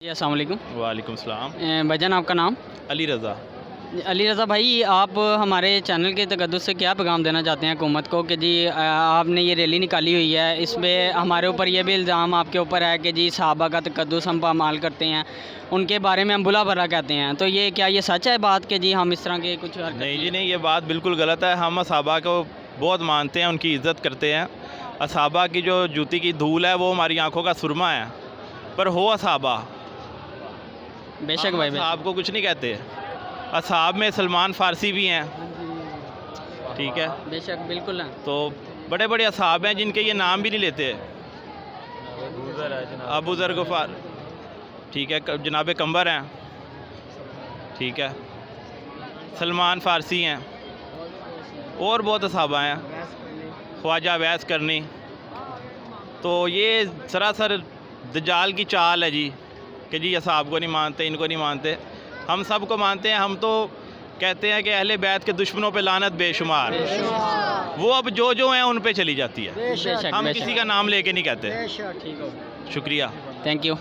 जी अस्सलाम वालेकुम। वालेकुम सलाम। भाईजान आपका नाम? अली रज़ा। अली रज़ा भाई, आप हमारे चैनल के तकद्दुस से क्या पैगाम देना चाहते हैं हुकूमत को कि जी आपने ये रैली निकाली हुई है, इसमें हमारे ऊपर ये भी इल्ज़ाम आपके ऊपर है कि जी सहाबा का तकद्दुस हम पामाल करते हैं, उनके बारे में हम बुला भला कहते हैं, तो ये क्या ये सच है बात कि जी हम इस तरह के कुछ नहीं जी नहीं, ये बात बिल्कुल गलत है। हम असहाबा को बहुत मानते हैं, उनकी इज़्ज़त करते हैं। असहाबा की जो जूती की धूल है वो हमारी आँखों का सुरमा है, पर हो असहाबा। बेशक भाई, असहाब को कुछ नहीं कहते। असहाब में सलमान फ़ारसी भी हैं, ठीक है। बेशक बिल्कुल है। तो बड़े बड़े असहाब हैं जिनके ये नाम भी नहीं लेते। अबू ज़र गफ़ार, ठीक है, जनाब कंबर हैं, ठीक है, सलमान फ़ारसी हैं, और बहुत असहाबा हैं, ख्वाजा वैस करनी। तो ये सरासर दज्जाल की चाल है जी कि जी असहाब को नहीं मानते, इनको नहीं मानते। हम सब को मानते हैं। हम तो कहते हैं कि अहले बैत के दुश्मनों पे लानत बेशुमार, वो अब जो हैं उन पे चली जाती है। बेशक हम बेशक। किसी का नाम लेके नहीं कहते। ठीक हो, शुक्रिया। Thank you.